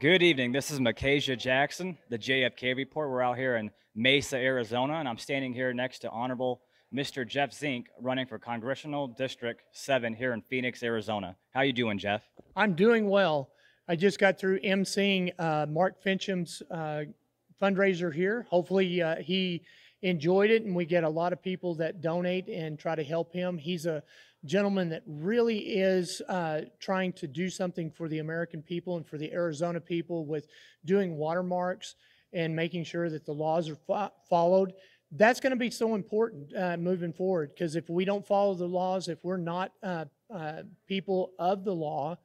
Good evening. This is Micaiah Jackson, the JFk Report. We're out here in Mesa, Arizona, and I'm standing here next to Honorable Mr. Jeff Zink, running for Congressional District 7 here in Phoenix, Arizona. How you doing, Jeff? I'm doing well. I just got through emceeing Mark Fincham's fundraiser here. Hopefully he enjoyed it, and we get a lot of people that donate and try to help him. He's a gentleman that really is trying to do something for the American people and for the Arizona people with doing watermarks and making sure that the laws are followed. That's going to be so important moving forward, because if we don't follow the laws, if we're not people of the law,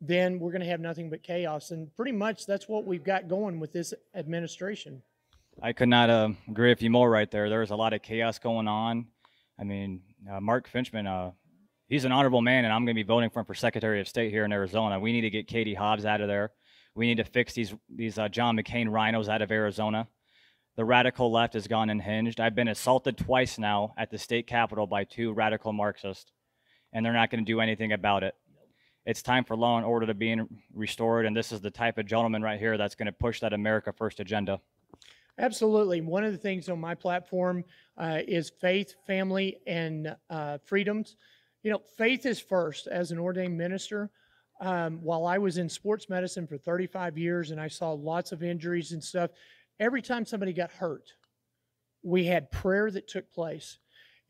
then we're going to have nothing but chaos. And pretty much that's what we've got going with this administration. I could not agree with you more right there. There's a lot of chaos going on. I mean, Mark Finchman, he's an honorable man, and I'm going to be voting for him for Secretary of State here in Arizona. We need to get Katie Hobbs out of there. We need to fix these John McCain rhinos out of Arizona. The radical left has gone unhinged. I've been assaulted twice now at the state capitol by 2 radical Marxists, and they're not going to do anything about it. It's time for law and order to be restored, and this is the type of gentleman right here that's going to push that America First agenda. Absolutely. One of the things on my platform is faith, family, and freedoms. You know, faith is first. As an ordained minister, while I was in sports medicine for 35 years and I saw lots of injuries and stuff, every time somebody got hurt, we had prayer that took place.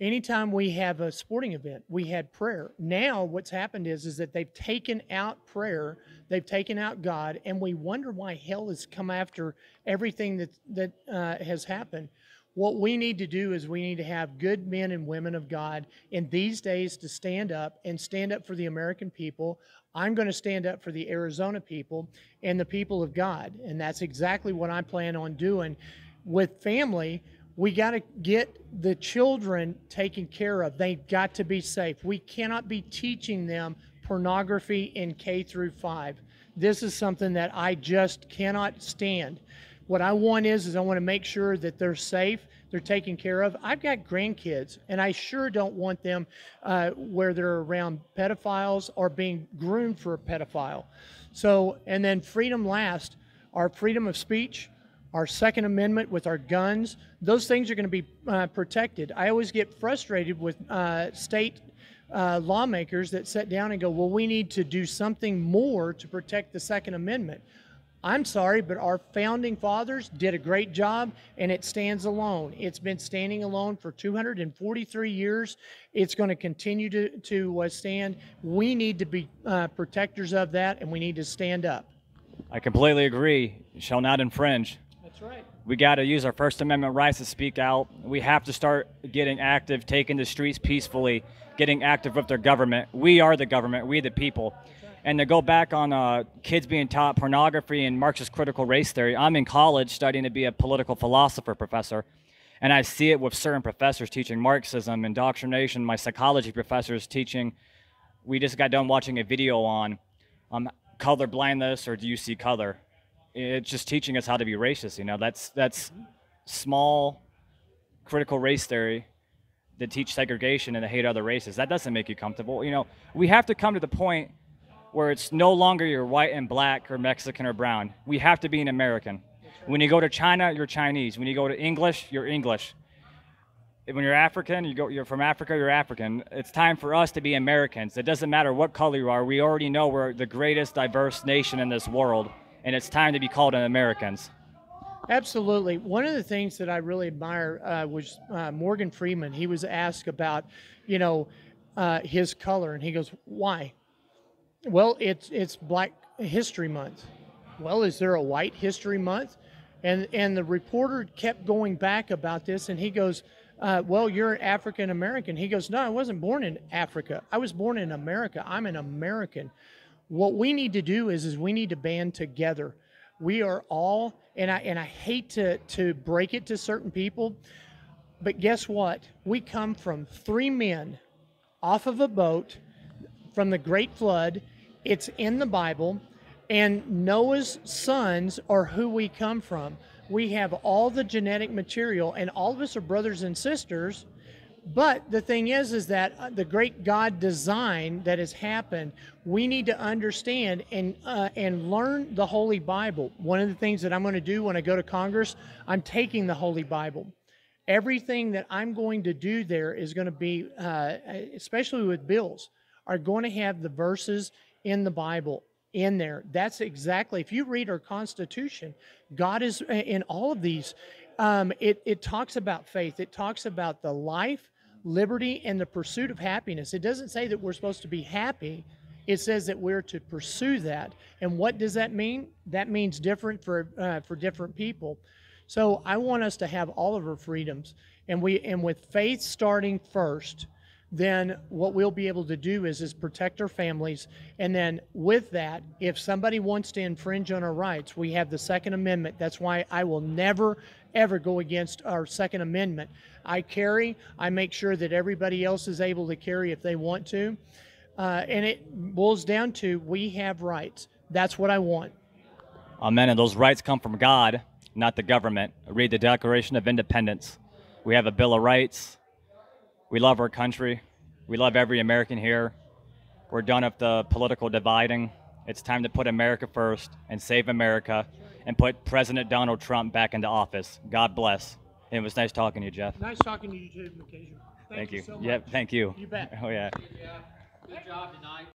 Anytime we have a sporting event, we had prayer. Now what's happened is that they've taken out prayer, they've taken out God, and we wonder why hell has come after everything that has happened. What we need to do is we need to have good men and women of God in these days to stand up for the American people. I'm going to stand up for the Arizona people and the people of God, and that's exactly what I plan on doing. With family, we got to get the children taken care of. They've got to be safe. We cannot be teaching them pornography in K through 5. This is something that I just cannot stand. What I want is I want to make sure that they're safe, they're taken care of. I've got grandkids, and I sure don't want them where they're around pedophiles or being groomed for a pedophile. So, and then freedom last, our freedom of speech, our Second Amendment with our guns, those things are going to be protected. I always get frustrated with state lawmakers that sit down and go, well, we need to do something more to protect the Second Amendment. I'm sorry, but our founding fathers did a great job, and it stands alone. It's been standing alone for 243 years. It's going to continue to stand. We need to be protectors of that, and we need to stand up. I completely agree. You shall not infringe. That's right. We got to use our First Amendment rights to speak out. We have to start getting active, taking the streets peacefully, getting active with their government. We are the government. We the people. And to go back on kids being taught pornography and Marxist critical race theory, I'm in college studying to be a political philosopher professor, and I see it with certain professors teaching Marxism, indoctrination. My psychology professors teaching. We just got done watching a video on color blindness, or do you see color? It's just teaching us how to be racist. You know, that's small critical race theory that teach segregation and to hate other races. That doesn't make you comfortable. You know, we have to come to the point where it's no longer you're white and black or Mexican or brown. We have to be an American. When you go to China, you're Chinese. When you go to English, you're English. When you're African, you're from Africa, you're African. It's time for us to be Americans. It doesn't matter what color you are. We already know we're the greatest diverse nation in this world, and it's time to be called an Americans. Absolutely. One of the things that I really admire was Morgan Freeman. He was asked about, his color, and he goes, why? Well, it's Black History Month. Well, is there a White History Month? And the reporter kept going back about this, and he goes, well, you're African American. He goes, no, I wasn't born in Africa. I was born in America. I'm an American. What we need to do is we need to band together. We are all, and I hate to break it to certain people, but guess what? We come from 3 men off of a boat from the Great Flood. It's in the Bible, and Noah's sons are who we come from. We have all the genetic material, and all of us are brothers and sisters. But the thing is that the great God design that has happened, we need to understand and learn the Holy Bible. One of the things that I'm going to do when I go to Congress, I'm taking the Holy Bible. Everything that I'm going to do there is going to be, especially with bills, are going to have the verses in the Bible in there. That's exactly, if you read our Constitution, God is in all of these. It talks about faith. It talks about the life, liberty, and the pursuit of happiness. It doesn't say that we're supposed to be happy. It says that we're to pursue that. And what does that mean? That means different for different people. So I want us to have all of our freedoms, and with faith starting first, then what we'll be able to do is protect our families. And then with that, if somebody wants to infringe on our rights, we have the Second Amendment. That's why I will never, ever go against our Second Amendment. I make sure that everybody else is able to carry if they want to. And it boils down to, we have rights. That's what I want. Amen. And those rights come from God, not the government. Read the Declaration of Independence. We have a Bill of Rights. We love our country. We love every American here. We're done with the political dividing. It's time to put America first and save America and put President Donald Trump back into office. God bless. It was nice talking to you, Jeff. Nice talking to you too, Mackenzie. Thank you. So much. Yep, thank you. You bet. Oh, yeah. Good job tonight.